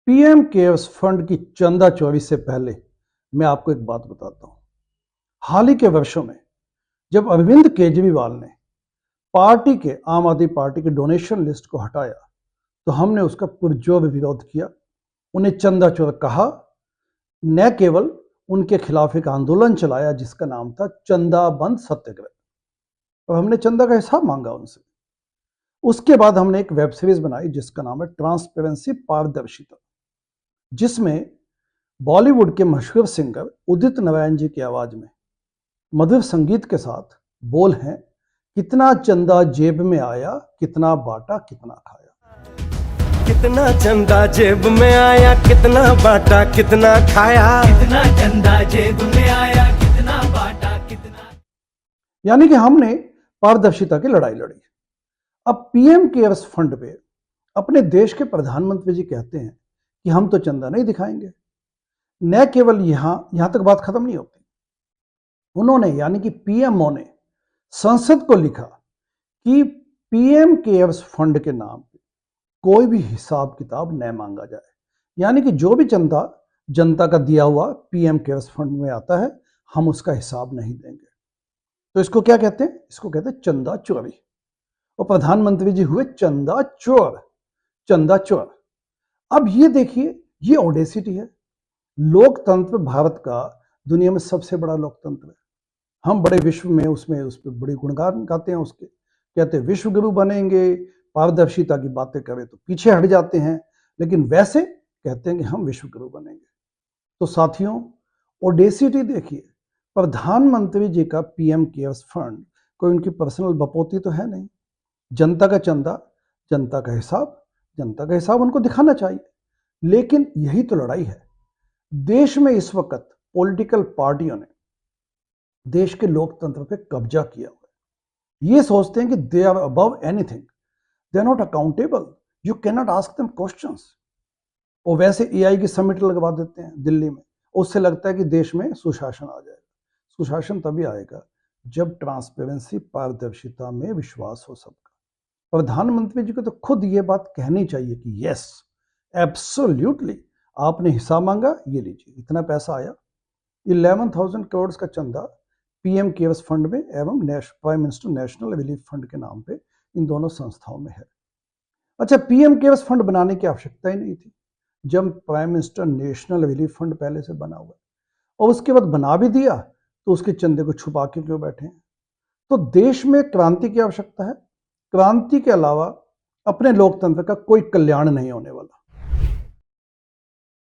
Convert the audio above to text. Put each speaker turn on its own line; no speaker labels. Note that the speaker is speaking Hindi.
पीएम केयर्स फंड की चंदा चोरी से पहले मैं आपको एक बात बताता हूं। हाल ही के वर्षों में जब अरविंद केजरीवाल ने पार्टी के आम आदमी पार्टी के डोनेशन लिस्ट को हटाया तो हमने उसका पुरजोर विरोध किया। उन्हें चंदा चोर कहा, न केवल उनके खिलाफ एक आंदोलन चलाया जिसका नाम था चंदा बंद सत्याग्रह और हमने चंदा का हिसाब मांगा उनसे। उसके बाद हमने एक वेब सीरीज बनाई जिसका नाम है ट्रांसपेरेंसी पारदर्शिता, जिसमें बॉलीवुड के मशहूर सिंगर उदित नारायण जी की आवाज में मधुर संगीत के साथ बोल हैं, कितना चंदा जेब में आया, कितना बांटा कितना खाया।
कितना चंदा जेब में आया, कितना बांटा कितना खाया।
कितना चंदा जेब में आया, कितना बांटा कितना।
यानी कि हमने पारदर्शिता की लड़ाई लड़ी। अब पीएम केयर्स फंड पे अपने देश के प्रधानमंत्री जी कहते हैं कि हम तो चंदा नहीं दिखाएंगे। न केवल यहां तक बात खत्म नहीं होती, उन्होंने यानी कि पीएमओ ने संसद को लिखा कि पीएम केयर्स फंड के नाम पे कोई भी हिसाब किताब न मांगा जाए। यानी कि जो भी चंदा जनता का दिया हुआ पीएम केयर्स फंड में आता है, हम उसका हिसाब नहीं देंगे। तो इसको क्या कहते हैं? इसको कहते हैं चंदा चोरी। और प्रधानमंत्री जी हुए चंदा चोर, चंदा चोर। अब ये देखिए, ये ऑडेसिटी है। लोकतंत्र भारत का दुनिया में सबसे बड़ा लोकतंत्र है। हम बड़े विश्व में उस पर बड़े गुणगान गाते हैं उसके, कहते हैं विश्व गुरु बनेंगे, पारदर्शिता की बातें करें तो पीछे हट जाते हैं, लेकिन वैसे कहते हैं कि हम विश्व गुरु बनेंगे। तो साथियों, ऑडेसिटी देखिए। प्रधानमंत्री जी का पीएम केयर्स फंड कोई उनकी पर्सनल बपोती तो है नहीं। जनता का चंदा, जनता का हिसाब उनको दिखाना चाहिए। लेकिन यही तो लड़ाई है। देश में इस वक्त पॉलिटिकल पार्टियों ने देश के लोकतंत्र पे कब्जा किया हुआ है। ये सोचते हैं कि they are above anything, they are not accountable, you can not ask them questions. और वैसे एआई की समिट लगवा देते हैं दिल्ली में, उससे लगता है कि देश में सुशासन आ जाएगा। सुशासन तभी आएगा जब ट्रांसपेरेंसी, पारदर्शिता में विश्वास हो सबका। प्रधानमंत्री जी को तो खुद ये बात कहनी चाहिए कि यस, एब्सोल्युटली, आपने हिसाब मांगा, ये लीजिए, इतना पैसा आया। 11,000 करोड़ का चंदा पीएम केयर्स फंड में एवं prime minister national relief fund के नाम पे इन दोनों संस्थाओं में है। अच्छा, पीएम केयर्स फंड बनाने की आवश्यकता ही नहीं थी जब prime minister national relief fund पहले से बना हुआ है, और उसके बाद बना भी दिया तो उसके चंदे को छुपा के क्यों बैठे हैं? तो देश में क्रांति की आवश्यकता है। क्रांति के अलावा अपने लोकतंत्र का कोई कल्याण नहीं होने वाला।